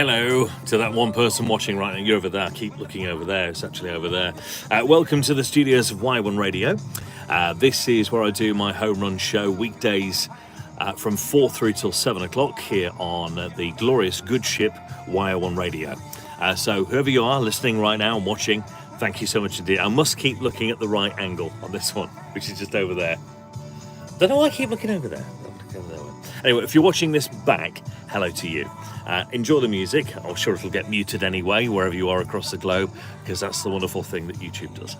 Hello to that one person watching right now. You're over there. Keep looking over there. It's actually over there. Welcome to the studios of YO1 Radio. This is where I do my home run show weekdays from 4 through till 7 o'clock here on the glorious good ship YO1 Radio. So whoever you are listening right now and watching, thank you so much indeed. I must keep looking at the right angle on this one, which is just over there. Don't know why I keep looking over there. Anyway, if you're watching this back, hello to you. Enjoy the music. I'm sure it'll get muted anyway, wherever you are across the globe, because that's the wonderful thing that YouTube does.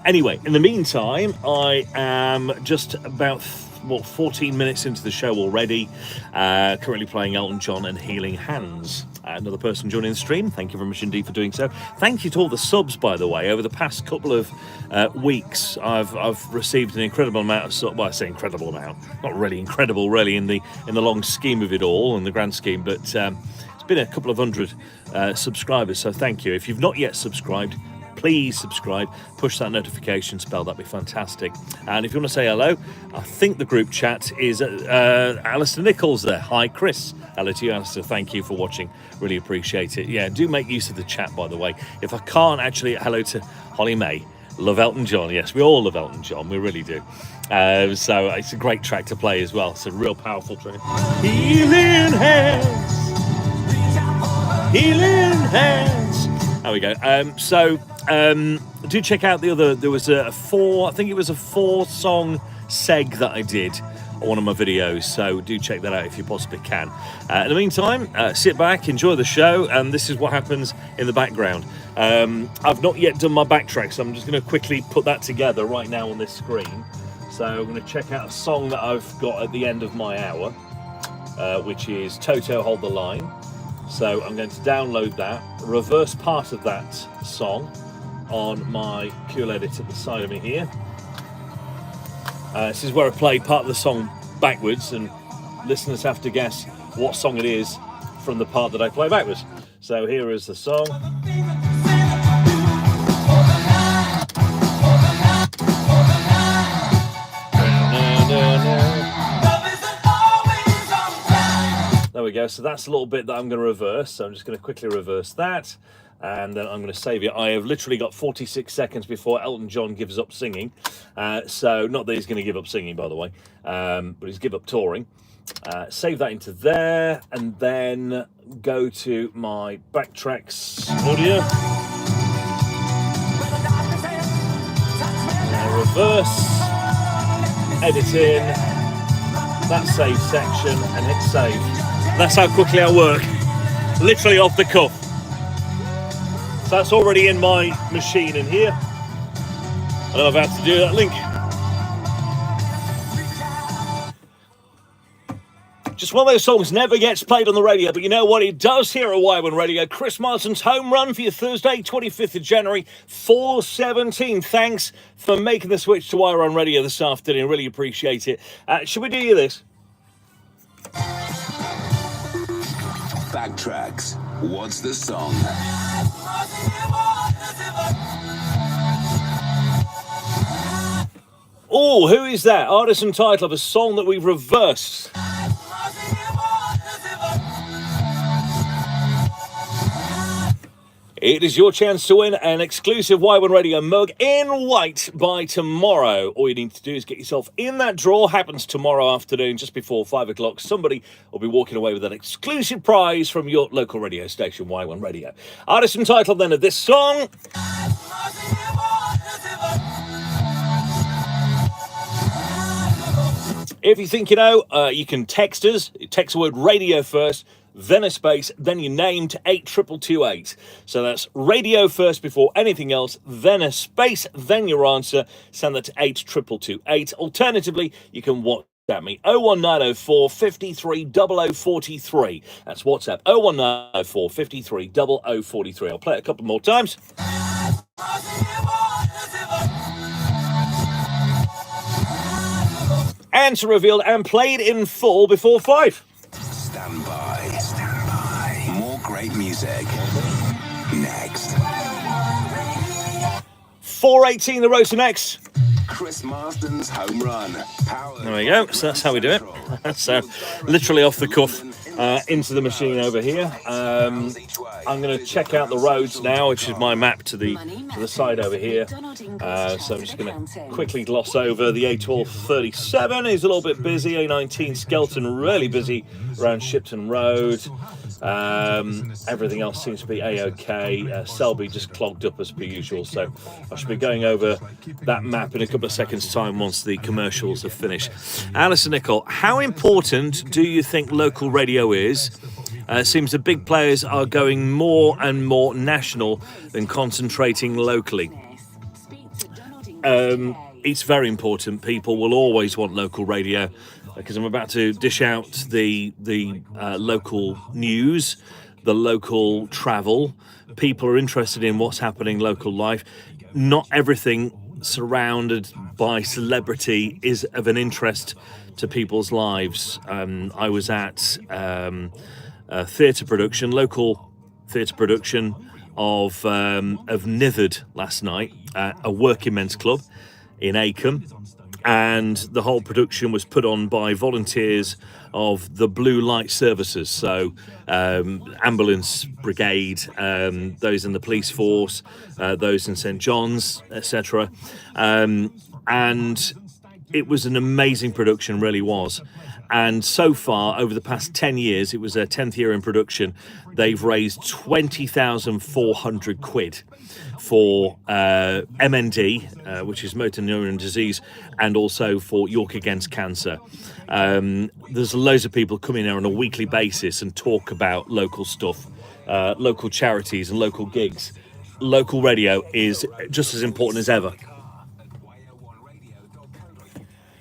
Anyway, in the meantime, I am just about 14 minutes into the show already. Currently playing Elton John and Healing Hands. Another person joining the stream. Thank you very much indeed for doing so. Thank you to all the subs, by the way. Over the past couple of weeks, I've received an incredible amount of subs. Well, I say incredible amount. Not really incredible, really, in the long scheme of it all, in the grand scheme. But it's been a couple of hundred subscribers. So thank you. If you've not yet subscribed, please subscribe, push that notification bell, that'd be fantastic. And if you want to say hello, I think the group chat is Alistair Nichols there. Hi, Chris. Hello to you, Alistair. Thank you for watching. Really appreciate it. Yeah, do make use of the chat, by the way. If I can't actually, hello to Holly May. Love Elton John. Yes, we all love Elton John. We really do. So it's a great track to play as well. It's a real powerful track. Healing hands. Healing hands. There we go. Do check out the other. There was I think it was a 4-song seg that I did on one of my videos. So do check that out if you possibly can. In the meantime, sit back, enjoy the show, and this is what happens in the background. I've not yet done my backtracks, so I'm just going to quickly put that together right now on this screen. So I'm going to check out a song that I've got at the end of my hour, which is Toto Hold the Line. So I'm going to download that, reverse part of that song on my cool edit at the side of me here. This is where I play part of the song backwards, and listeners have to guess what song it is from the part that I play backwards. So here is the song. There we go. So that's a little bit that I'm going to reverse. So I'm just going to quickly reverse that. And then I'm going to save it. I have literally got 46 seconds before Elton John gives up singing. So not that he's going to give up singing, by the way, but he's give up touring. Save that into there, and then go to my Backtracks audio. Reverse, edit in, that save section, and hit save. That's how quickly I work. Literally off the cuff. So that's already in my machine in here. And I'm about to do that link. Just one of those songs never gets played on the radio, but you know what? It does here at YO1 Radio. Chris Martin's Home Run for your Thursday, 25th of January, 4:17. Thanks for making the switch to YO1 Radio this afternoon. Really appreciate it. Should we do you this? Backtracks. What's the song? Oh, who is that? Artist and title of a song that we've reversed. It is your chance to win an exclusive YO1 Radio mug in white by tomorrow. All you need to do is get yourself in that draw. Happens tomorrow afternoon, just before 5 o'clock. Somebody will be walking away with an exclusive prize from your local radio station, YO1 Radio. Artist and title then of this song. If you think you know, you can text us. Text the word radio first, then a space, then your name to 82228. So that's radio first before anything else, then a space, then your answer. Send that to 82228. Alternatively, you can WhatsApp me 01904 53 0043. That's WhatsApp 01904 53 0043. I'll play it a couple more times. Answer revealed and played in full before 5. Stand by. More great music. Next. 4:18, the road to next. Chris Marsden's Home Run. There we go. So that's how we do it. So literally off the cuff. into the machine over here. I'm going to check out the roads now, which is my map to the side over here. So I'm just going to quickly gloss over the A1237 is a little bit busy. A19 Skelton really busy around Shipton Road. Everything else seems to be a-okay. Selby just clogged up as per usual, so I should be going over that map in a couple of seconds time once the commercials have finished. Alison Nichol, how important do you think local radio is? It seems the big players are going more and more national than concentrating locally. It's very important. People will always want local radio, because I'm about to dish out the local news, the local travel. People are interested in what's happening local life. Not everything surrounded by celebrity is of an interest to people's lives. I was at a theatre production, local theatre production of Nithered last night at a working men's club in Acomb. And the whole production was put on by volunteers of the Blue Light Services, so ambulance brigade, those in the police force, those in St John's, etc. And it was an amazing production, really was. And so far, over the past 10 years, it was their 10th year in production, they've raised 20,400 quid for MND, which is motor neuron disease, and also for York Against Cancer. There's loads of people come in there on a weekly basis and talk about local stuff, local charities and local gigs. Local radio is just as important as ever.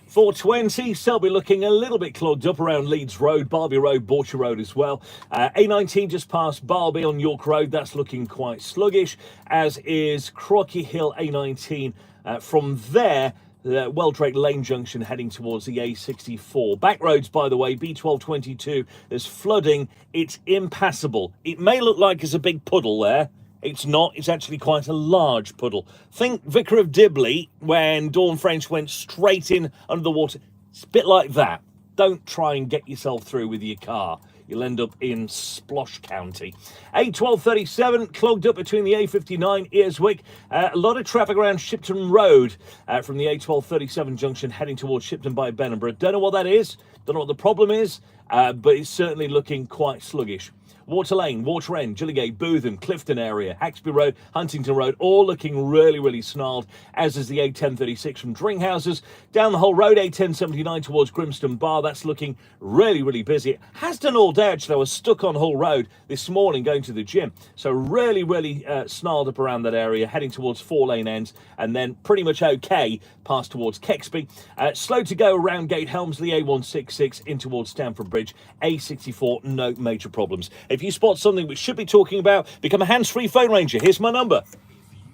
420, Selby looking a little bit clogged up around Leeds Road, Barby Road, Boucher Road as well. A19 just past Barby on York Road, that's looking quite sluggish, as is Crocky Hill A19. From there, Weldrake Lane Junction heading towards the A64. Back roads, by the way, B1222, there's flooding, it's impassable. It may look like there's a big puddle there. It's not. It's actually quite a large puddle. Think Vicar of Dibley when Dawn French went straight in under the water. It's a bit like that. Don't try and get yourself through with your car. You'll end up in Splosh County. A1237 clogged up between the A59 Earswick. A lot of traffic around Shipton Road from the A1237 junction heading towards Shipton by Benningborough. Don't know what that is. Don't know what the problem is, but it's certainly looking quite sluggish. Water Lane, Water End, Gilligate, Bootham, Clifton area, Haxby Road, Huntington Road, all looking really, really snarled, as is the A1036 from Dringhouses. Down the whole road, A1079 towards Grimston Bar, that's looking really, really busy. It has done all day, actually. I was stuck on Hull Road this morning going to the gym. So really, really snarled up around that area, heading towards 4-lane ends, and then pretty much okay past towards Kexby. Slow to go around Gate Helmsley, A166 in towards Stamford Bridge, A64, no major problems. If you spot something we should be talking about, become a hands-free phone ranger. Here's my number. If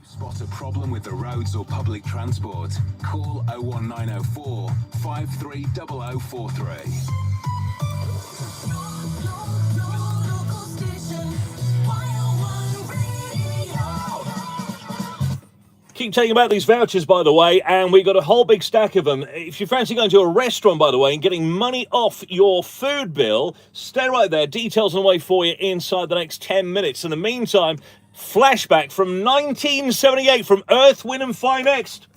you spot a problem with the roads or public transport, call 01904 530043. Keep telling you about these vouchers, by the way, and we got a whole big stack of them. If you fancy going to a restaurant, by the way, and getting money off your food bill, stay right there. Details on the way for you inside the next 10 minutes. In the meantime, flashback from 1978 from Earth, Wind & Fire next.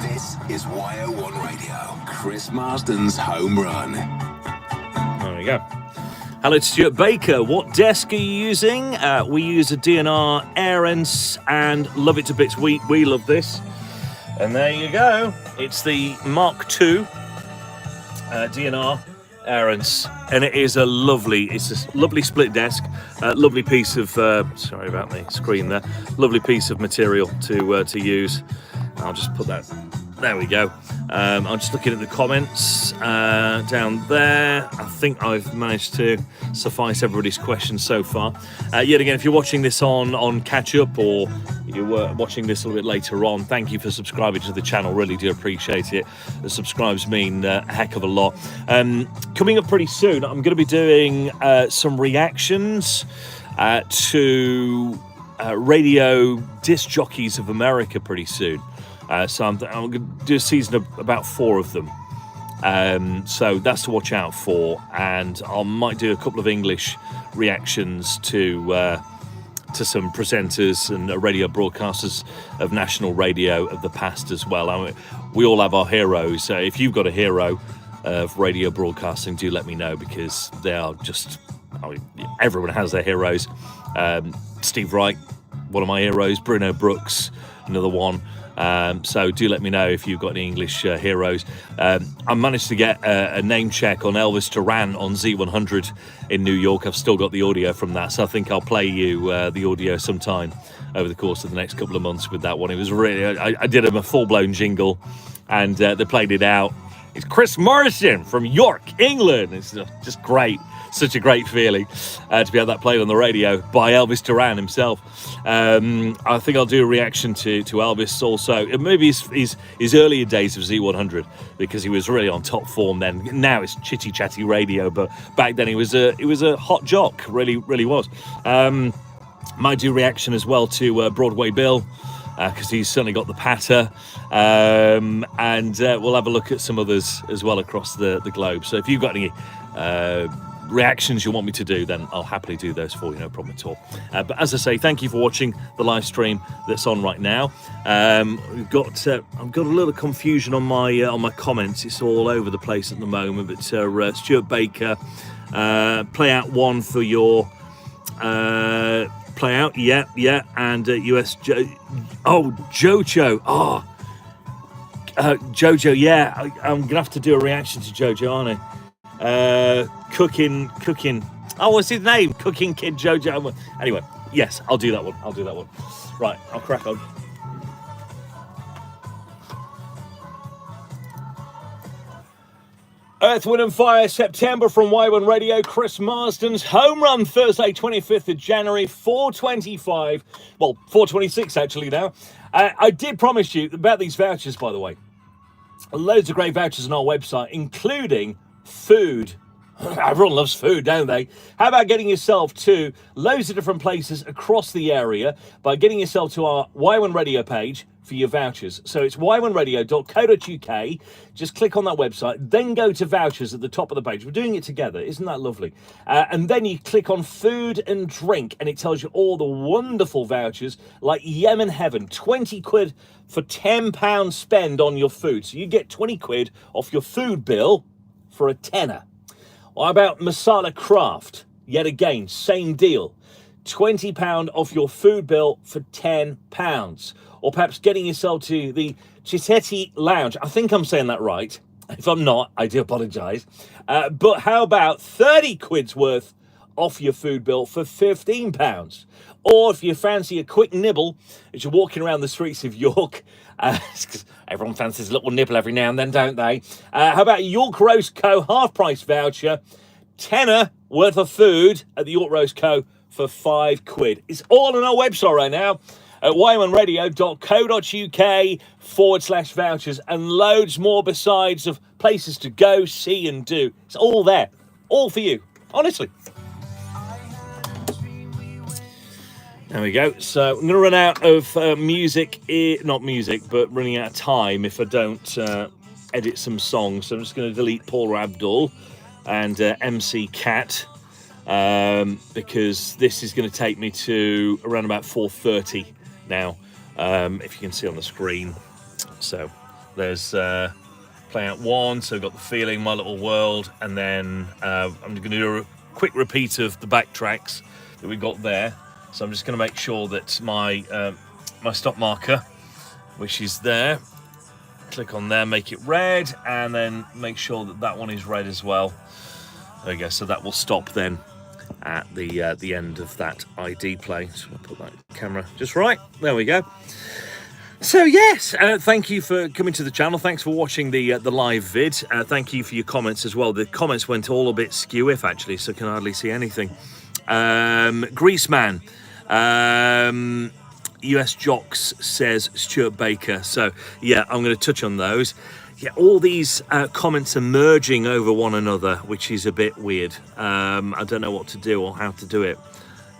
This is YO1 Radio, Chris Marsden's home run. There we go. Hello, Stuart Baker. What desk are you using? We use a DNR Airens and love it to bits. We love this. And there you go. It's the Mark II DNR Airens. And it is a lovely split desk. Lovely piece of, sorry about the screen there. Lovely piece of material to use. I'll just put that, there we go. I'm just looking at the comments down there. I think I've managed to suffice everybody's questions so far. Yet again, if you're watching this on catch-up or you're watching this a little bit later on, thank you for subscribing to the channel. Really do appreciate it. The subscribes mean a heck of a lot. Coming up pretty soon, I'm going to be doing some reactions to radio disc jockeys of America pretty soon. So I'm going to do a season of about 4 of them. So that's to watch out for, and I might do a couple of English reactions to some presenters and radio broadcasters of national radio of the past as well. I mean, we all have our heroes. If you've got a hero of radio broadcasting, do let me know, because they are just, I mean, everyone has their heroes. Steve Wright, one of my heroes. Bruno Brooks, another one. So do let me know if you've got any English heroes. I managed to get a name check on Elvis Duran on Z100 in New York. I've still got the audio from that, so I think I'll play you the audio sometime over the course of the next couple of months with that one. It was really, I did him a full-blown jingle, and they played it out. It's Chris Morrison from York, England. It's just great. Such a great feeling to be able that played on the radio by Elvis Duran himself. I think I'll do a reaction to Elvis also. Maybe his earlier days of Z100, because he was really on top form then. Now it's chitty chatty radio, but back then he was a hot jock. Really was. Might do reaction as well to Broadway Bill, because he's certainly got the patter. And we'll have a look at some others as well across the globe. So if you've got any reactions you want me to do, then I'll happily do those for you, no problem at all. But as I say, thank you for watching the live stream that's on right now. I've got a little confusion on my comments. It's all over the place at the moment. But Stuart Baker, play out one for your play out, yeah, and US Jojo, Jojo, yeah. I'm gonna have to do a reaction to Jojo, aren't I? Cooking. Oh, what's his name? Cooking Kid Jojo. Anyway, yes, I'll do that one. Right, I'll crack on. Earth, Wind and Fire, September from Y1 Radio. Chris Marsden's home run, Thursday, 25th of January, 4:25. Well, 4:26 actually now. I did promise you about these vouchers, by the way. Loads of great vouchers on our website, including food. Everyone loves food, don't they? How about getting yourself to loads of different places across the area by getting yourself to our Y1 Radio page for your vouchers. So it's y1radio.co.uk. Just click on that website, then go to vouchers at the top of the page. We're doing it together. Isn't that lovely? And then you click on food and drink, and it tells you all the wonderful vouchers like Yemen Heaven, 20 quid for £10 spend on your food. So you get 20 quid off your food bill for a tenner. What about Masala Craft? Yet again, same deal. £20 off your food bill for £10. Or perhaps getting yourself to the Chisetti Lounge. I think I'm saying that right. If I'm not, I do apologise. But how about 30 quid's worth off your food bill for £15? Or if you fancy a quick nibble as you're walking around the streets of York, everyone fancies a little nibble every now and then, don't they? How about York Roast Co. half-price voucher, tenner worth of food at the York Roast Co. for 5 quid. It's all on our website right now at y1radio.co.uk/vouchers, and loads more besides of places to go, see and do. It's all there. All for you. Honestly. There we go. So I'm going to run out of music, not music, but running out of time if I don't edit some songs. So I'm just going to delete Paula Abdul and MC Cat, because this is going to take me to around about 4:30 now, if you can see on the screen. So there's play out one, so I've got The Feeling, My Little World, and then I'm going to do a quick repeat of the Backtracks that we've got there. So I'm just going to make sure that my stop marker, which is there, click on there, make it red, and then make sure that that one is red as well. There we go. So that will stop then at the end of that ID play. So I'll put that camera just right. There we go. So yes, thank you for coming to the channel. Thanks for watching the live vid. Thank you for your comments as well. The comments went all a bit skew-if actually, so I can hardly see anything. Greaseman, US Jocks says Stuart Baker. So yeah, I'm going to touch on those. Yeah, all these comments are merging over one another, which is a bit weird. I don't know what to do or how to do it.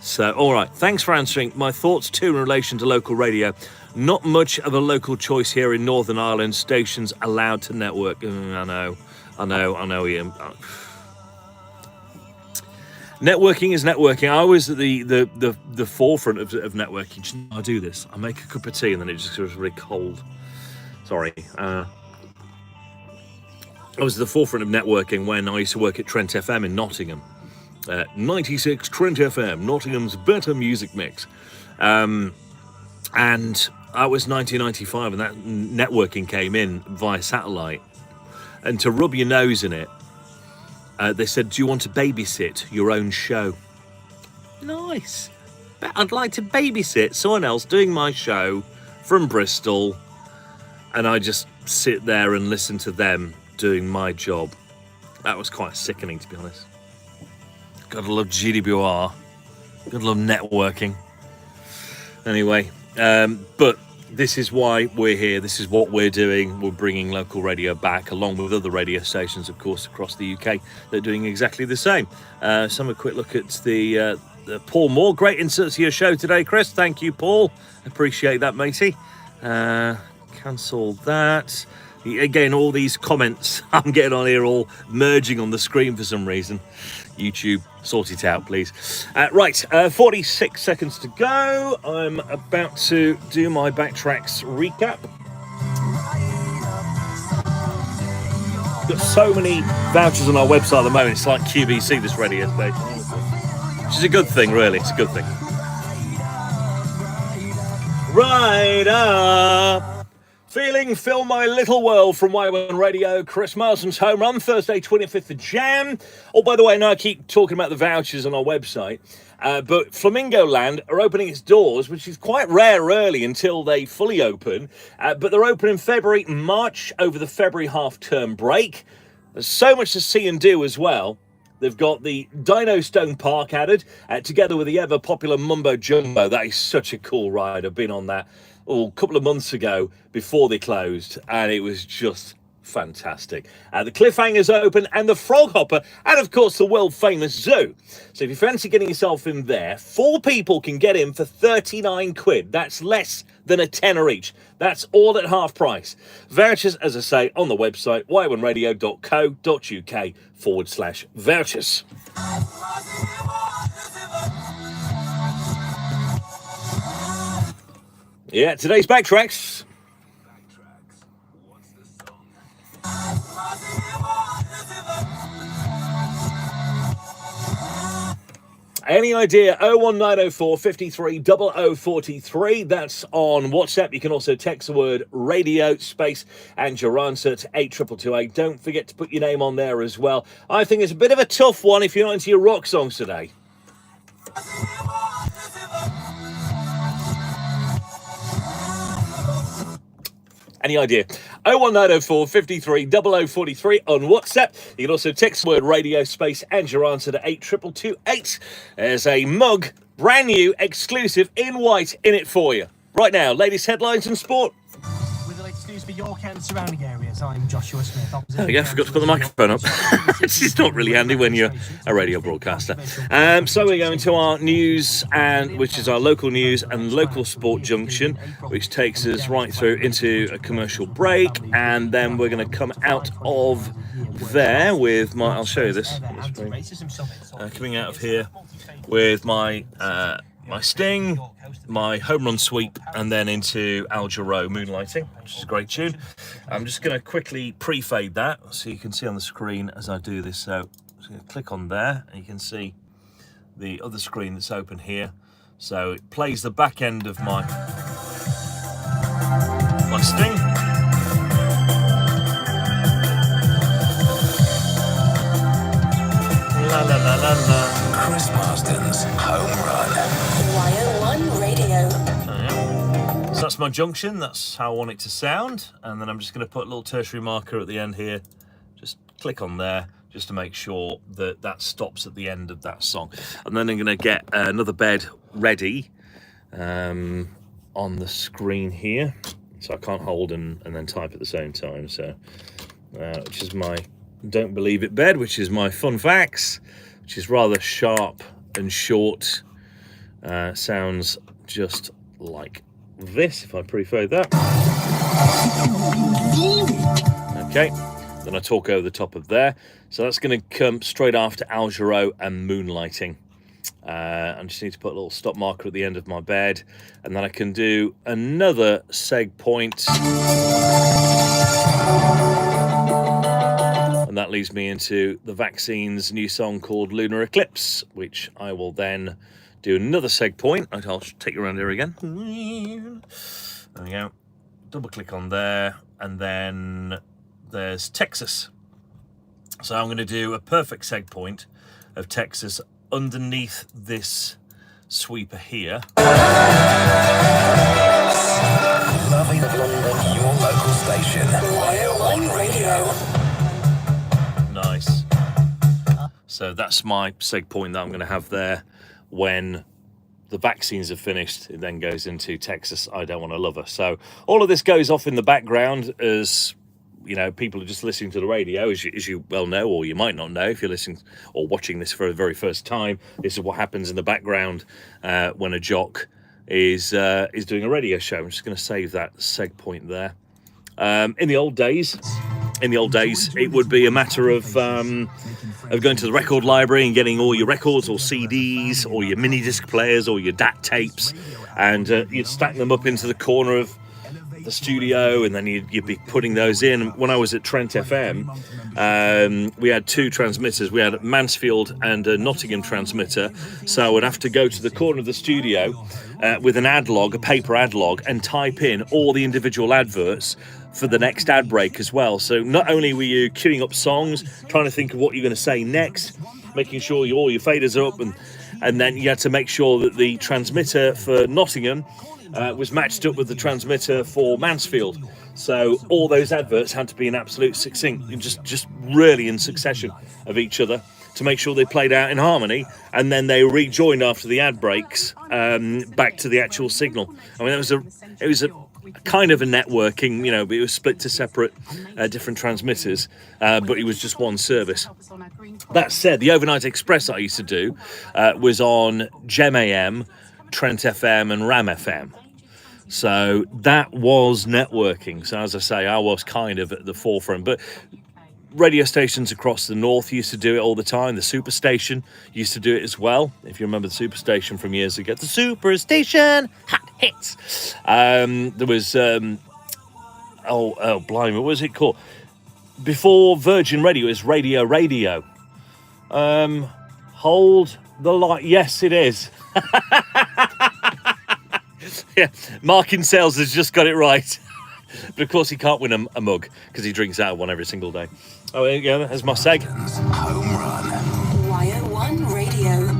So, all right, thanks for answering. My thoughts too in relation to local radio. Not much of a local choice here in Northern Ireland. Stations allowed to network. I know. I know, Ian. Networking is networking. I was at the forefront of networking. I do this. I make a cup of tea and then it just goes really cold. Sorry. I was at the forefront of networking when I used to work at Trent FM in Nottingham. 96 Trent FM, Nottingham's better music mix. And that was 1995, and that networking came in via satellite. And to rub your nose in it, they said, do you want to babysit your own show? Nice. I'd like to babysit someone else doing my show from Bristol. And I just sit there and listen to them doing my job. That was quite sickening, to be honest. Gotta love GDPR. Gotta love networking. Anyway, but this is why we're here. This is what we're doing. We're bringing local radio back, along with other radio stations, of course, across the UK. They're doing exactly the same. Let's have a quick look at the Paul Moore. Great insert to your show today, Chris. Thank you, Paul. Appreciate that, matey. Cancel that. Again, all these comments I'm getting on here all merging on the screen for some reason. YouTube, sort it out, please. Right, 46 seconds to go. I'm about to do my Backtracks recap. Got so many vouchers on our website at the moment. It's like QVC, this radio station, which is a good thing, really. It's a good thing. Right up. Feeling Fill My Little World from YO1 Radio, Chris Marsden's Home Run, Thursday 25th of Jan. Oh, by the way, now I keep talking about the vouchers on our website, but Flamingo Land are opening its doors, which is quite rare early until they fully open, but they're open in February, March, over the February half-term break. There's so much to see and do as well. They've got the Dino Stone Park added, together with the ever-popular Mumbo Jumbo. That is such a cool ride. I've been on that a couple of months ago before they closed, and it was just fantastic. The Cliffhanger's open, and the Frog Hopper, and of course the world famous zoo. So if you fancy getting yourself in there, 4 people can get in for 39 quid. That's less than a tenner each. That's all at half price. Vouchers, as I say, on the website y1radio.co.uk/vouchers. Yeah, today's Backtracks. What's the song? Any idea? 01904 53 0043. That's on WhatsApp. You can also text the word radio space and your answer to 82228. Don't forget to put your name on there as well. I think it's a bit of a tough one if you're not into your rock songs today. Any idea? 01904 53 0043 on WhatsApp. You can also text the word radio space and your answer to 82228. There's a mug, brand new, exclusive, in white, in it for you. Right now, latest headlines and sport. With the latest news for York and surrounding areas, I'm Joshua Smith. There we go, forgot to put the microphone up. It's not really handy when you're a radio broadcaster. So we're going to our news, and which is our local news and local sport junction, which takes us right through into a commercial break, and then we're going to come out of there with my, I'll show you this, coming out of here with my my Sting, my home run sweep, and then into Al Jarreau Moonlighting, which is a great tune. I'm just going to quickly pre-fade that so you can see on the screen as I do this. So I'm just going to click on there and you can see the other screen that's open here. So it plays the back end of my Sting. La la la la la. Chris Marsden's Home Run. YO1 Radio. So that's my junction, that's how I want it to sound, and then I'm just going to put a little tertiary marker at the end here. Just click on there just to make sure that that stops at the end of that song. And then I'm going to get another bed ready on the screen here, so I can't hold and then type at the same time. So which is my Don't Believe It bed, which is my fun facts, which is rather sharp and short. Sounds just like this if I pre-fade that. Okay, Then I talk over the top of there. So that's going to come straight after Al Jarreau and Moonlighting. I just need to put a little stop marker at the end of my bed, and then I can do another seg point. And that leads me into the Vaccine's new song called Lunar Eclipse, which I will then do another seg point. I'll take you around here again. There we go. Double click on there, and then there's Texas. So I'm going to do a perfect seg point of Texas underneath this sweeper here. Loving of London, your local station. YO1 Radio. Nice. So that's my seg point that I'm going to have there when the vaccines are finished. It then goes into Texas, I Don't Want to Love Her. So all of this goes off in the background as, you know, people are just listening to the radio, as you well know, or you might not know if you're listening or watching this for the very first time. This is what happens in the background when a jock is doing a radio show. I'm just going to save that seg point there. In the old days, it would be a matter of going to the record library and getting all your records or CDs or your mini disc players or your DAT tapes, and you'd stack them up into the corner of the studio, and then you'd be putting those in. When I was at Trent FM, we had two transmitters. We had a Mansfield and a Nottingham transmitter, so I would have to go to the corner of the studio with an ad log, a paper ad log, and type in all the individual adverts for the next ad break as well. So not only were you queuing up songs, trying to think of what you're going to say next, making sure all your faders are up, and then you had to make sure that the transmitter for Nottingham was matched up with the transmitter for Mansfield. So all those adverts had to be in absolute succinct, just really in succession of each other to make sure they played out in harmony, and then they rejoined after the ad breaks back to the actual signal. I mean, it was a kind of a networking, you know, but it was split to separate different transmitters, but it was just one service. That said, the overnight express that I used to do was on Gem AM, Trent FM and Ram FM. So that was networking. So as I say, I was kind of at the forefront, but radio stations across the north used to do it all the time. The Superstation used to do it as well. If you remember the Superstation from years ago, the Superstation hot hits. There was blimey, what was it called? Before Virgin Radio, it was Radio. Hold the light. Yes, it is. Yeah, Mark in sales has just got it right. But of course he can't win a mug because he drinks out of one every single day. Oh, there you go, there's my seg. Home run. YO1 Radio.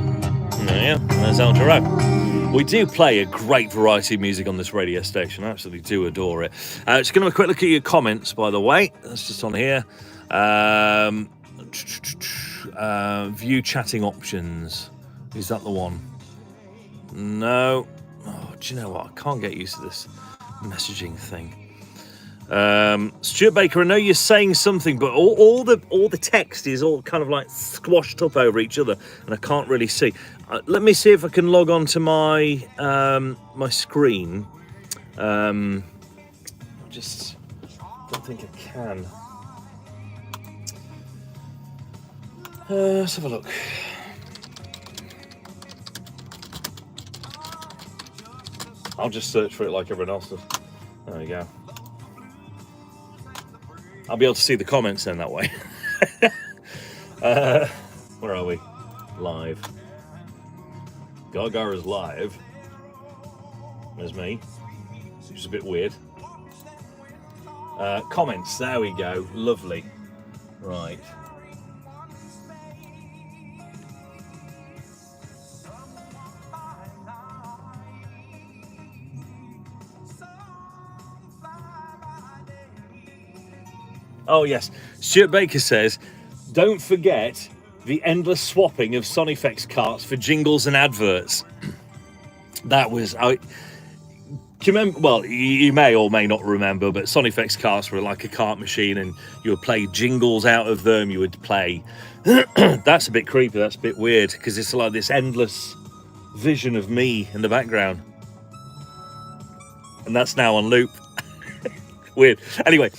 Yeah, there's Al Jarreau. We do play a great variety of music on this radio station. I absolutely do adore it. Just going to have a quick look at your comments, by the way. That's just on here. View chatting options. Is that the one? No. Oh, do you know what? I can't get used to this messaging thing. Stuart Baker, I know you're saying something, but all the text is all kind of like squashed up over each other, and I can't really see. Let me see if I can log on to my my screen. I just don't think I can. Let's have a look. I'll just search for it like everyone else does. There we go. I'll be able to see the comments then that way. Where are we? Live. Gaga is live. There's me, which is a bit weird. Comments, there we go. Lovely. Right. Oh yes, Stuart Baker says, don't forget the endless swapping of sound effects carts for jingles and adverts. That was, do you remember, well, you may or may not remember, but sound effects carts were like a cart machine, and you would play jingles out of them, you would play, that's a bit creepy, that's a bit weird, because it's like this endless vision of me in the background. And that's now on loop. Weird. Anyway,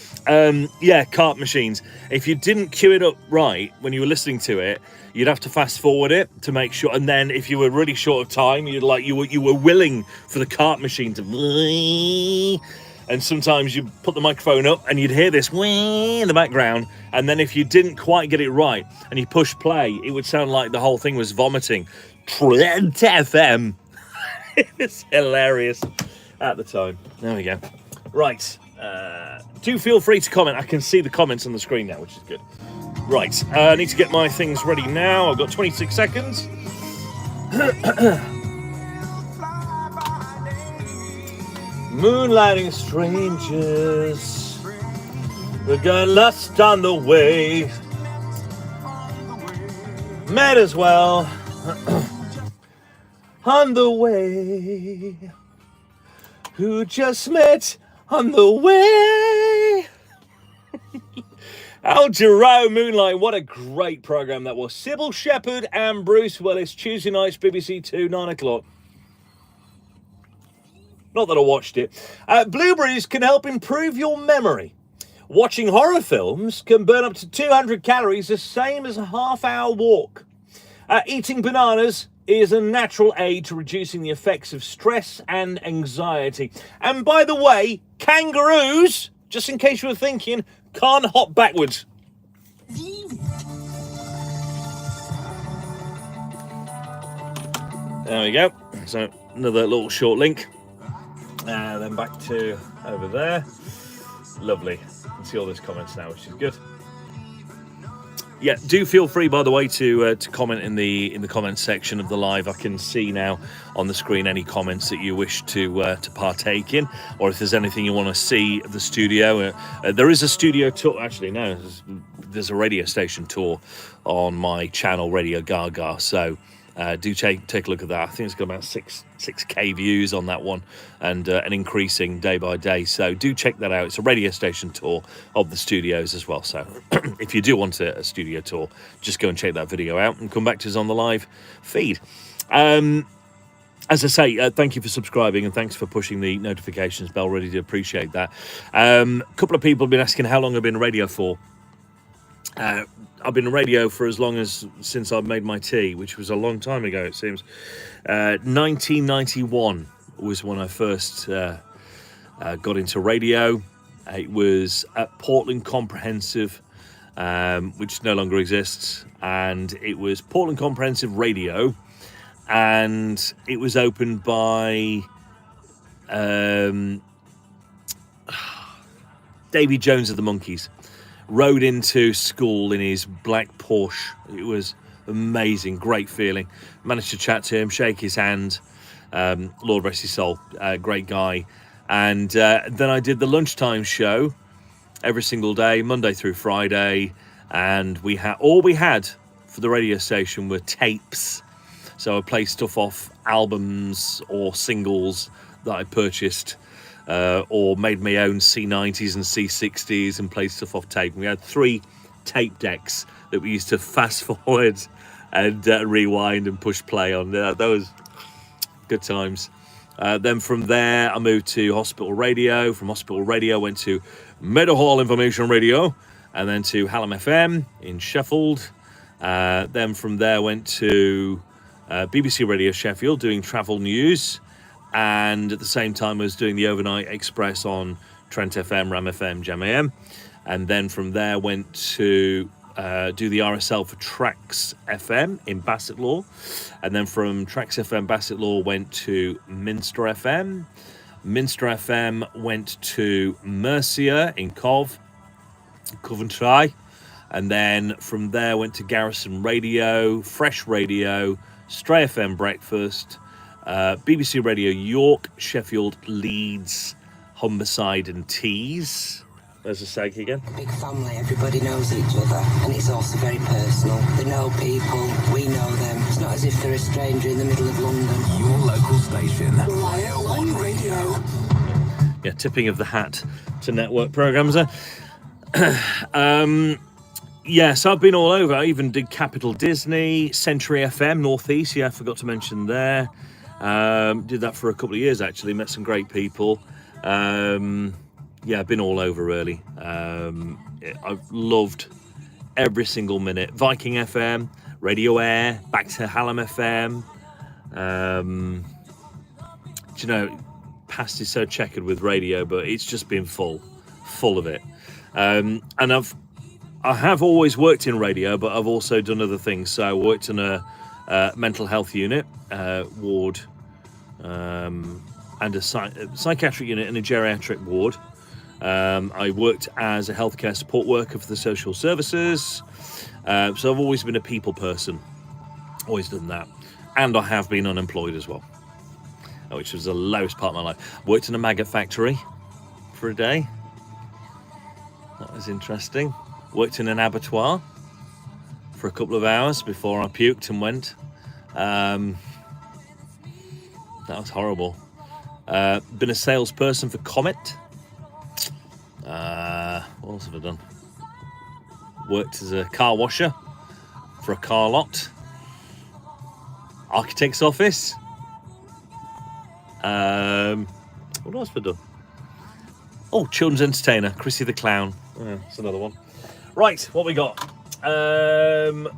yeah, cart machines. If you didn't queue it up right when you were listening to it, you'd have to fast forward it to make sure. And then if you were really short of time, you were willing for the cart machine to. And sometimes you put the microphone up and you'd hear this in the background. And then if you didn't quite get it right and you push play, it would sound like the whole thing was vomiting. Trent FM. It's hilarious at the time. There we go. Right. Do feel free to comment. I can see the comments on the screen now, which is good. Right. I need to get my things ready now. I've got 26 seconds. Moonlighting strangers, we're going lost on the way. Might as well on the way. Who just met on the way. Al Jarreau, Moonlight, what a great programme that was. Sybil Shepherd and Bruce Willis, Tuesday nights, BBC 2, 9 o'clock. Not that I watched it. Blueberries can help improve your memory. Watching horror films can burn up to 200 calories, the same as a half-hour walk. Eating bananas is a natural aid to reducing the effects of stress and anxiety. And by the way, kangaroos, just in case you were thinking, can't hop backwards. There we go. So another little short link. Then back to over there. Lovely. You can see all those comments now, which is good. Yeah, do feel free, by the way, to comment in the comments section of the live. I can see now on the screen any comments that you wish to partake in, or if there's anything you want to see of the studio. There is a studio tour. Actually, no, there's a radio station tour on my channel, Radio Gaga. So do take a look at that. I think it's got about 6K views on that one, and increasing day by day. So do check that out. It's a radio station tour of the studios as well. So if you do want a studio tour, just go and check that video out and come back to us on the live feed. As I say, thank you for subscribing and thanks for pushing the notifications bell. Really do appreciate that. A couple of people have been asking how long I've been on radio for. I've been on radio for as long as since I've made my tea, which was a long time ago, it seems. 1991 was when I first got into radio. It was at Portland Comprehensive, which no longer exists, and it was Portland Comprehensive Radio, and it was opened by Davy Jones of the Monkees. Rode into school in his black Porsche. It was amazing, great feeling. Managed to chat to him, shake his hand. Lord rest his soul, great guy. And then I did the lunchtime show every single day, Monday through Friday. And all we had for the radio station were tapes. So I played stuff off albums or singles that I purchased. Or made my own C90s and C60s and played stuff off tape. We had 3 tape decks that we used to fast forward and rewind and push play on. That was good times. Then from there, I moved to Hospital Radio. From Hospital Radio, went to Meadowhall Information Radio, and then to Hallam FM in Sheffield. Then from there, went to BBC Radio Sheffield doing travel news. And at the same time, I was doing the Overnight Express on Trent FM, Ram FM, Jam AM. And then from there, went to do the RSL for Tracks FM in Bassett Law. And then from Tracks FM, Bassett Law, went to Minster FM. Minster FM went to Mercia in Coventry. And then from there, went to Garrison Radio, Fresh Radio, Stray FM Breakfast, BBC Radio York, Sheffield, Leeds, Humberside and Tees. There's a seg again. Big family, everybody knows each other, and it's also very personal. They know people, we know them. It's not as if they're a stranger in the middle of London. Your local station. YO1 Radio. Yeah, tipping of the hat to network programmes there. Yes, I've been all over. I even did Capital Disney, Century FM, Northeast. Yeah, I forgot to mention there. Did that for a couple of years, actually. Met some great people. yeah, I've been all over really. I've loved every single minute. Viking FM, Radio Air, back to Hallam FM. Do you know, past is so checkered with radio, but it's just been full of it. And I have always worked in radio, but I've also done other things. So I worked in a mental health unit, ward, and a psychiatric unit and a geriatric ward. I worked as a healthcare support worker for the social services. So I've always been a people person, always done that. And I have been unemployed as well, which was the lowest part of my life. Worked in a maggot factory for a day. That was interesting. Worked in an abattoir for a couple of hours before I puked and went. That was horrible. Been a salesperson for Comet. What else have I done? Worked as a car washer for a car lot. Architect's office. What else have I done? Oh, children's entertainer, Chrissy the Clown. That's another one. Right, what we got? How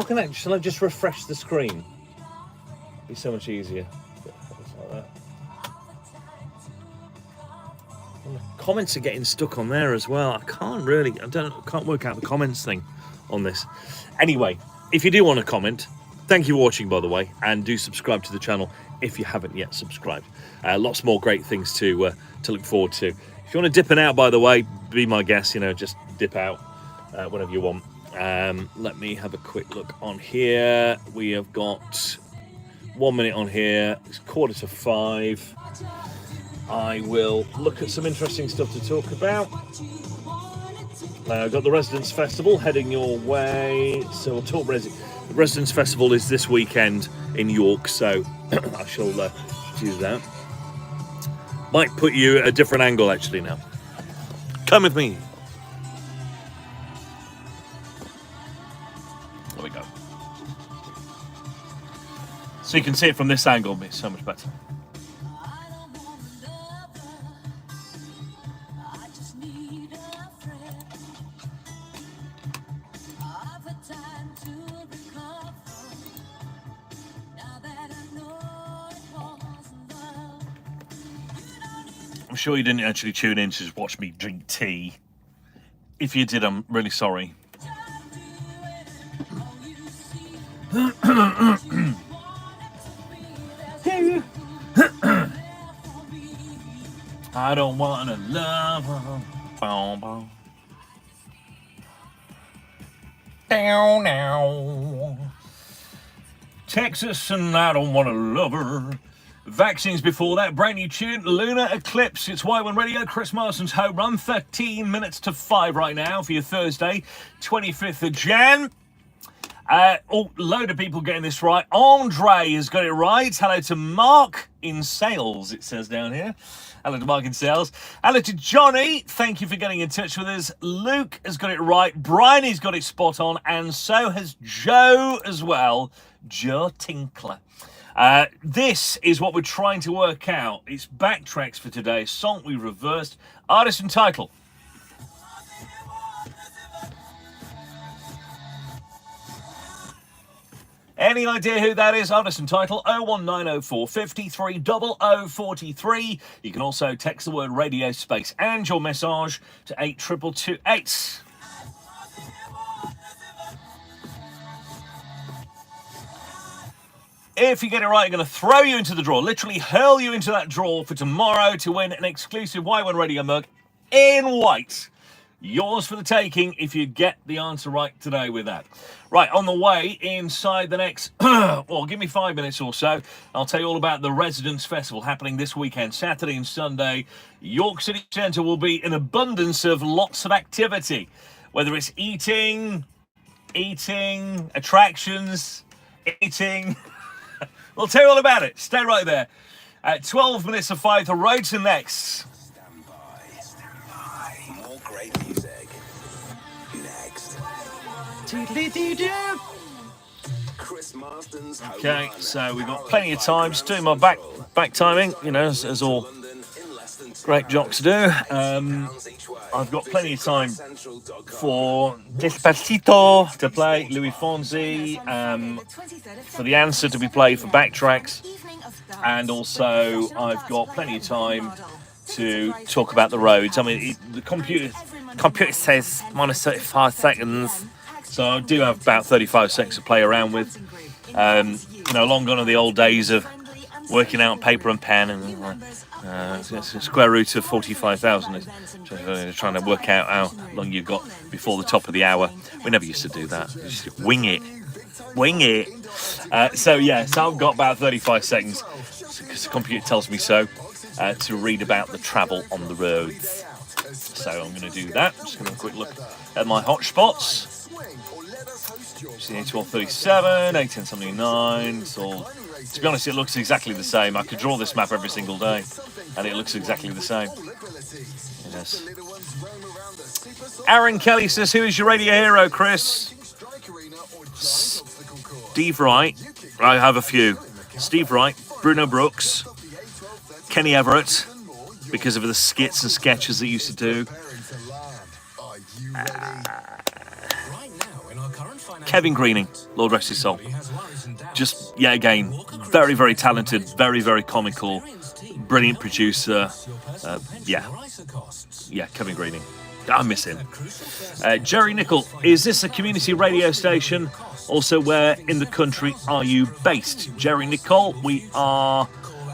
can I? Shall I just refresh the screen? It'd be so much easier. Like that. And the comments are getting stuck on there as well. I can't work out the comments thing on this. Anyway, if you do want to comment, thank you for watching, by the way, and do subscribe to the channel if you haven't yet subscribed. Lots more great things to look forward to. If you want to dip in out, by the way, be my guest. Just dip out whenever you want. Let me have a quick look on here. We have got 1 minute on here. It's 4:45. I will look at some interesting stuff to talk about. I've got the Residents Festival heading your way, so we'll talk The Residents Festival is this weekend in York, so I shall do that. Might put you at a different angle actually now. Come with me. There we go. So you can see it from this angle, it's so much better. I'm sure you didn't actually tune in to just watch me drink tea. If you did, I'm really sorry. I don't want to love her. Boom, boom. Down now. Texas, and I don't want to love her. Vaccines before that, brand new tune, Lunar Eclipse. It's Y1 Radio, Chris Marston's home run, 13 minutes to 5 right now for your Thursday, 25th of Jan. Load of people getting this right. Andre has got it right. Hello to Mark in sales, it says down here. Hello to Mark in sales. Hello to Johnny. Thank you for getting in touch with us. Luke has got it right. Bryony's got it spot on. And so has Joe as well. Joe Tinkler. This is what we're trying to work out. It's Backtracks for today. Song we reversed. Artist and title. Any idea who that is? Artist and title 01904 53 0043. You can also text the word radio space and your message to 82228. If you get it right, I'm going to throw you into the draw, literally hurl you into that draw for tomorrow to win an exclusive Y1 Radio mug in white. Yours for the taking if you get the answer right today with that. Right, on the way, inside the next, well, give me 5 minutes or so. I'll tell you all about the Residents Festival happening this weekend, Saturday and Sunday. York City Centre will be an abundance of lots of activity, whether it's eating, attractions, eating. We'll tell you all about it. Stay right there. At 12 minutes of 5, the road to next. Stand by. More great music. Next. Okay, so we've got plenty of time. Just doing my back timing, you know, as all great jocks do. I've got plenty of time for Despacito to play, Louis Fonsi, for the answer to be played for Backtracks, and also I've got plenty of time to talk about the roads. I mean, the computer says minus 35 seconds, so I do have about 35 seconds to play around with. You know, long gone are the old days of working out paper and pen and it's a square root of 45,000. Trying to work out how long you've got before the top of the hour. We never used to do that. We used to wing it. So I've got about 35 seconds because the computer tells me so to read about the travel on the roads. So I'm going to do that. I'm just going to have a quick look at my hotspots. A1237, A1079. It's all. To be honest, it looks exactly the same. I could draw this map every single day, and it looks exactly the same. Yes. Aaron Kelly says, "Who is your radio hero, Chris?" Steve Wright. I have a few. Steve Wright, Bruno Brooks, Kenny Everett, because of the skits and sketches that he used to do. Kevin Greening, Lord rest his soul. Just, yet again, very, very talented, very, very comical, brilliant producer. Kevin Greening. I miss him. Jerry Nickel, is this a community radio station? Also, where in the country are you based? Jerry Nickel, we are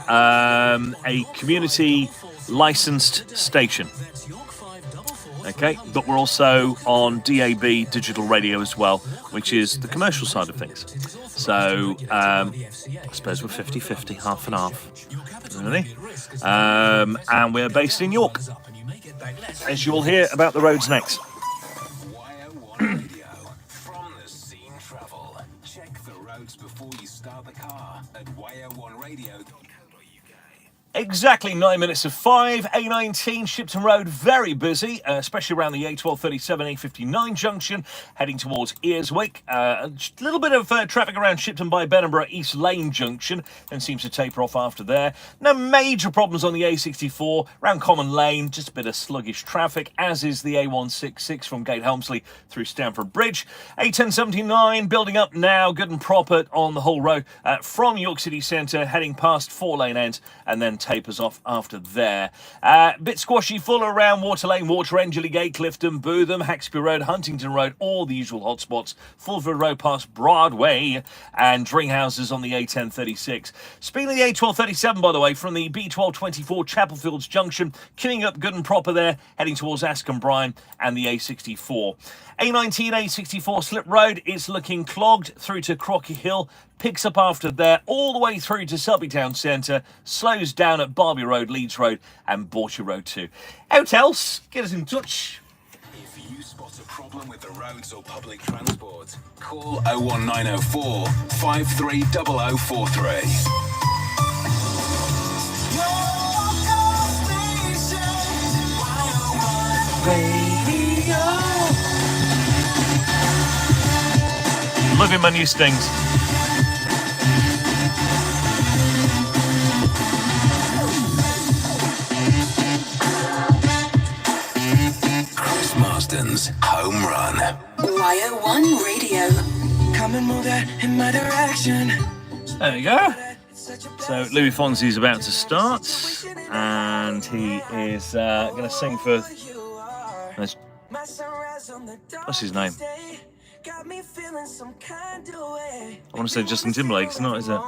a community licensed station. Okay, but we're also on DAB digital radio as well, which is the commercial side of things. So I suppose we're 50-50, half and half. Really? And we're based in York. As you'll hear about the roads next. YO1 Radio. From the scene travel. Check the roads before you start the car at YO1Radio.co.uk. Exactly 9 minutes of 5. A19 Shipton Road, very busy, especially around the A1237, A59 junction, heading towards Earswick. A little bit of traffic around Shipton by Benningborough East Lane junction, then seems to taper off after there. No major problems on the A64, around Common Lane, just a bit of sluggish traffic, as is the A166 from Gate Helmsley through Stamford Bridge. A1079 building up now, good and proper on the whole road from York City Centre, heading past 4-lane ends, and then tapers off after there. Bit squashy full around Water Lane, Water Engeley Gate, Clifton, Bootham, Haxby Road, Huntington Road, all the usual hotspots. Fulford Road past Broadway and Dringhouses on the A1036. Speaking of the A1237, by the way, from the B1224 Chapelfields Junction, queuing up good and proper there, heading towards Askham Bryan and the A64. A19, A64 Slip Road is looking clogged through to Crocky Hill, picks up after there all the way through to Selby Town Centre, slows down at Barbie Road, Leeds Road and Borcher Road too. Out else, get us in touch. If you spot a problem with the roads or public transport, call 01904 530043. Loving my new stings. Chris Marsden's Home Run. YO1 Radio. Come and move that in my direction. There we go. So Louis Fonsi is about to start, and he is going to sing for. What's his name? I want to say Justin Timberlake. It's not, is it?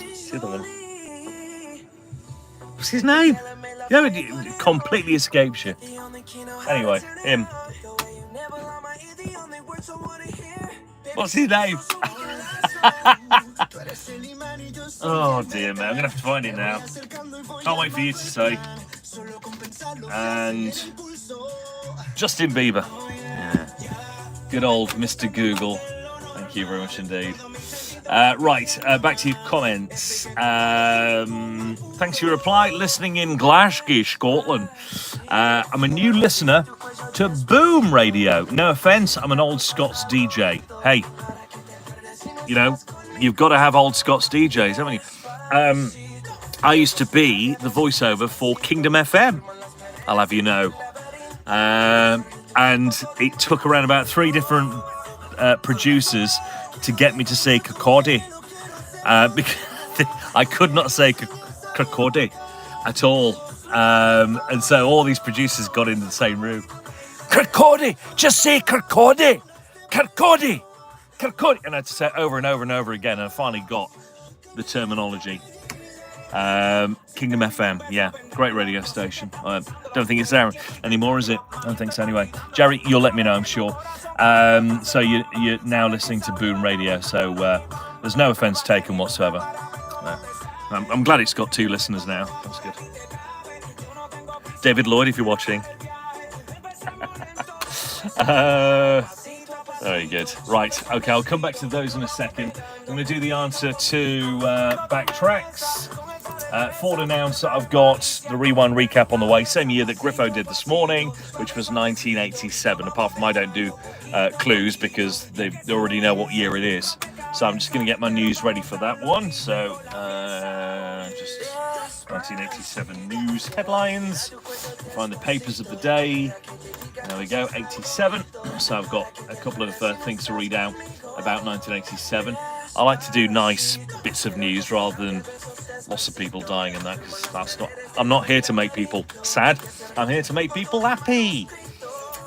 It's the other one. What's his name? You know, it completely escapes you. Anyway, him. What's his name? Oh dear, man. I'm going to have to find it now. Can't wait for you to say. And Justin Bieber. Yeah. Good old Mr. Google. Thank you very much indeed. Back to your comments. Thanks for your reply. Listening in Glasgow, Scotland. I'm a new listener to Boom Radio. No offence, I'm an old Scots DJ. Hey, you know, you've got to have old Scots DJs, haven't you? I used to be the voiceover for Kingdom FM, I'll have you know. And it took around about 3 different producers to get me to say Kirkcaldy. Because I could not say Kirkcaldy at all. And so all these producers got into the same room. Kirkcaldy! Just say Kirkcaldy! Kirkcaldy! Kirkcaldy! And I had to say it over and over and over again, and I finally got the terminology. Kingdom FM, yeah, great radio station. I don't think it's there anymore, is it? I don't think so anyway. Jerry, you'll let me know, I'm sure. So you're now listening to Boom Radio, so there's no offence taken whatsoever. I'm glad it's got 2 listeners now. That's good. David Lloyd, if you're watching. Very good. Right, okay, I'll come back to those in a second. I'm going to do the answer to Backtracks. Ford announced that I've got the Rewind recap on the way, same year that Griffo did this morning, which was 1987, apart from I don't do clues because they already know what year it is. So I'm just going to get my news ready for that one. So just 1987 news headlines. Find the papers of the day. There we go, 87. So I've got a couple of things to read out about 1987. I like to do nice bits of news rather than lots of people dying and that, because that's not. I'm not here to make people sad. I'm here to make people happy.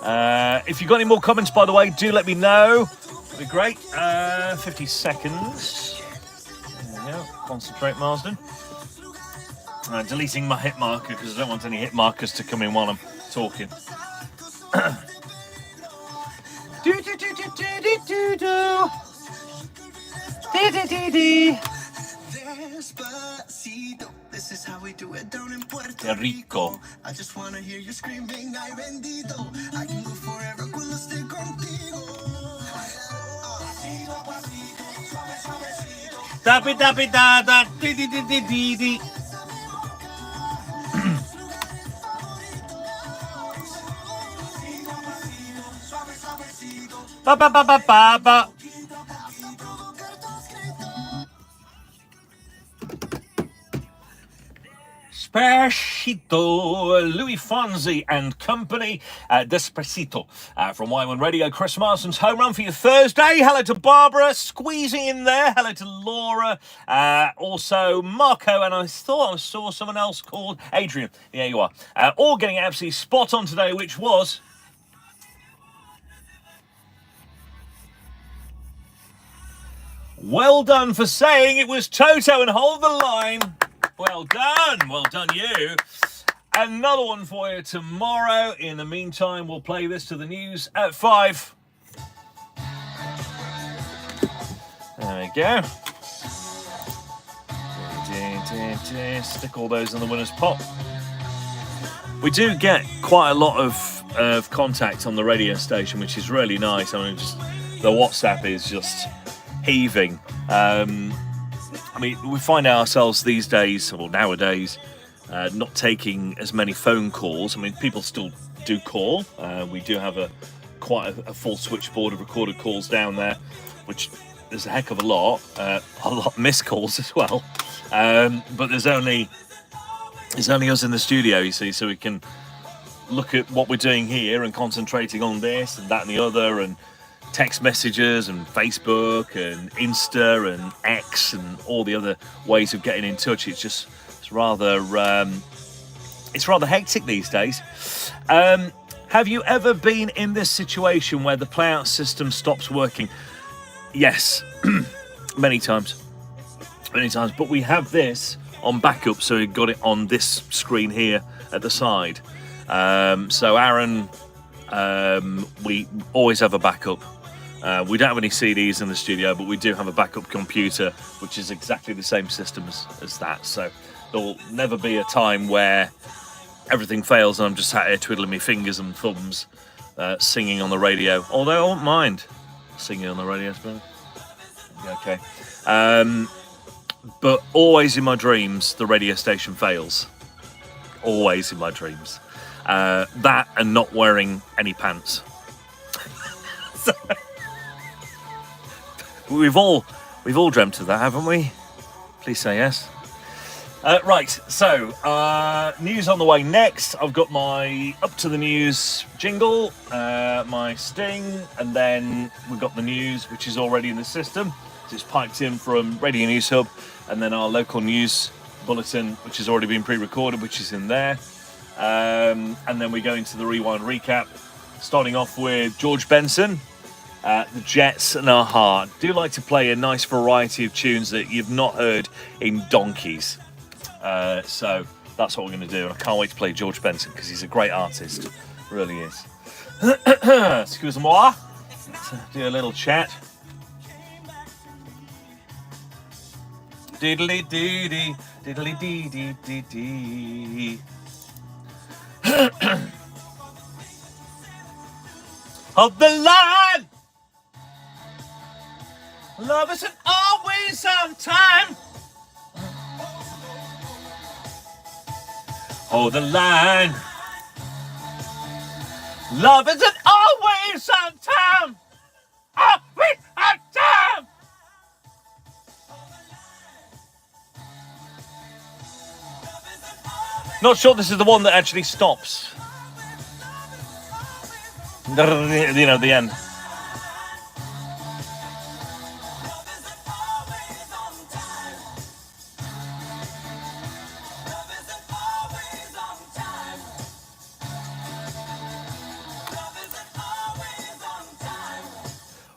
If you've got any more comments, by the way, do let me know. That'd be great. 50 seconds. There we go. Concentrate, Marsden. Deleting my hit marker because I don't want any hit markers to come in while I'm talking. This is how we do it down in Puerto Rico. I just wanna hear you screaming, ay bendito. I can go forever cuando esté contigo. Dapi dapi da da di di di di di di. Ba ba ba ba ba ba. Despacito, Louis Fonsi and company, Despacito, from Y1 Radio. Chris Marsden's home run for your Thursday. Hello to Barbara, squeezing in there. Hello to Laura, also Marco, and I thought I saw someone else called Adrian. Yeah, you are. All getting absolutely spot on today, which was... Well done for saying it was Toto and Hold the Line. Well done you. Another one for you tomorrow. In the meantime, we'll play this to the news at 5. There we go. Stick all those in the winner's pot. We do get quite a lot of contact on the radio station, which is really nice. I mean, just the WhatsApp is just heaving. I mean, we find ourselves these days, or nowadays, not taking as many phone calls. I mean, people still do call. We do have quite a full switchboard of recorded calls down there, which there's a heck of a lot of missed calls as well. But there's only us in the studio, you see, so we can look at what we're doing here and concentrating on this and that and the other, and text messages and Facebook and Insta and X and all the other ways of getting in touch. It's rather hectic these days. Have you ever been in this situation where the playout system stops working? Yes, many times. But we have this on backup, so we've got it on this screen here at the side. So Aaron, we always have a backup. We don't have any CDs in the studio, but we do have a backup computer, which is exactly the same system as that. So there'll never be a time where everything fails and I'm just sat here twiddling my fingers and thumbs, singing on the radio. Although I won't mind singing on the radio, I suppose. Okay. But always in my dreams, the radio station fails. Always in my dreams. That and not wearing any pants. So, we've all We've all dreamt of that, haven't we? Please say yes. Right, so news on the way next. I've got my Up to the News jingle, my sting, and then we've got the news, which is already in the system. It's piped in from Radio News Hub, and then our local news bulletin, which has already been pre-recorded, which is in there. And then we go into the Rewind recap, starting off with George Benson, the Jets and Our Heart. Do like to play a nice variety of tunes that you've not heard in donkeys. So that's what we're going to do, and I can't wait to play George Benson because he's a great artist, really is. Excuse-moi. Let's do a little chat. Diddly dee dee, diddly dee dee dee dee. Of the line, love isn't always on time. Hold the line. Love isn't always on time. Always on time. Not sure this is the one that actually stops. You know, the end.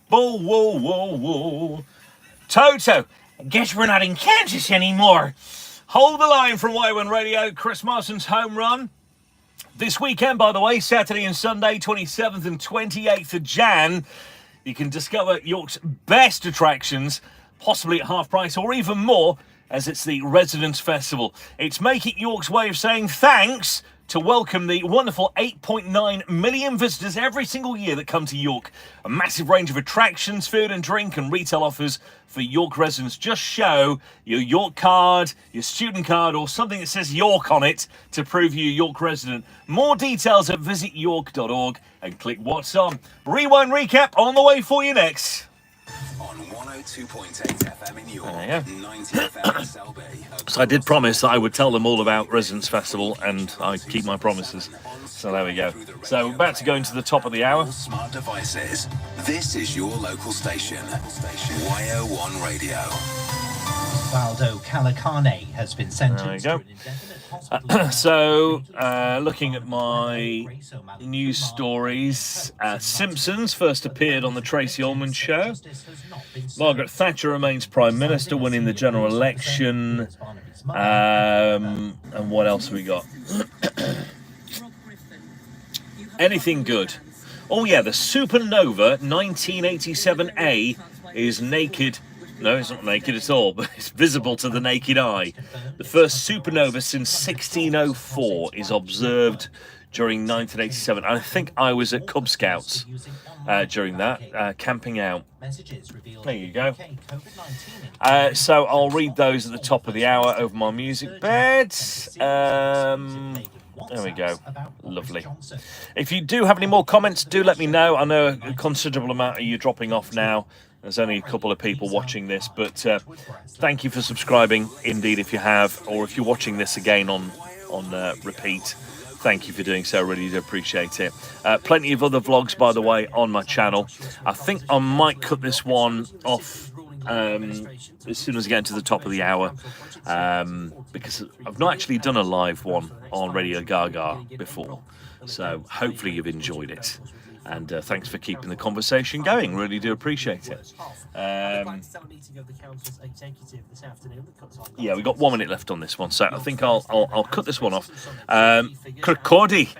Whoa, whoa, whoa, whoa. Toto, guess we're not in Kansas anymore. Hold the line from YO1 Radio, Chris Marston's home run. This weekend, by the way, Saturday and Sunday, 27th and 28th of Jan, you can discover York's best attractions, possibly at half price or even more, as it's the Residents Festival. It's Make It York's way of saying thanks to welcome the wonderful 8.9 million visitors every single year that come to York. A massive range of attractions, food and drink and retail offers for York residents. Just show your York card, your student card, or something that says York on it to prove you're a York resident. More details at visityork.org and click What's On. Rewind recap on the way for you next. On 102.8 FM in York, There you 90 FM in Selby. So I did promise that I would tell them all about Residents Festival, and I keep my promises. So there we go. So we're about to go into the top of the hour. Smart devices. This is your local station. YO1 Radio. Valdo Calacane has been sentenced There to we an go. indefinite hospital. So, looking at my news stories, Simpsons first appeared on the Tracy Ullman show. Margaret Thatcher remains Prime Minister, winning the general election. And what else have we got? Anything good? Oh yeah, the Supernova 1987A is naked. No, it's not naked at all, but it's visible to the naked eye. The first supernova since 1604 is observed during 1987. I think I was at Cub Scouts during that, camping out. There you go. So I'll read those at the top of the hour over my music bed. There we go. Lovely. If you do have any more comments, do let me know. I know a considerable amount of you dropping off now. There's only a couple of people watching this, but thank you for subscribing, indeed, if you have, or if you're watching this again on repeat. Thank you for doing so. I really do appreciate it. Plenty of other vlogs, by the way, on my channel. I think I might cut this one off as soon as I get into the top of the hour, because I've not actually done a live one on Radio Gaga before. So hopefully you've enjoyed it. And thanks for keeping the conversation going. Really do appreciate it. Yeah, we've got 1 minute left on this one, so I think I'll cut this one off. Kirkcaldy,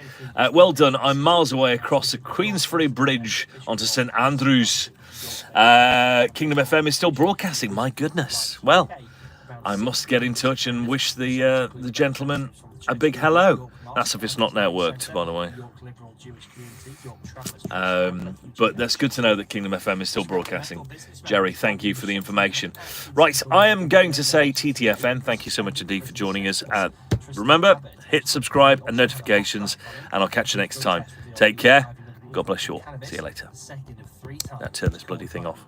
well done. I'm miles away across the Queensferry Bridge onto St Andrews. Kingdom FM is still broadcasting. My goodness. Well, I must get in touch and wish the gentleman a big hello. That's if it's not now worked, by the way. But that's good to know that Kingdom FM is still broadcasting. Jerry, thank you for the information. Right, I am going to say TTFN. Thank you so much indeed for joining us. Remember, hit subscribe and notifications, and I'll catch you next time. Take care. God bless you all. See you later. Now turn this bloody thing off.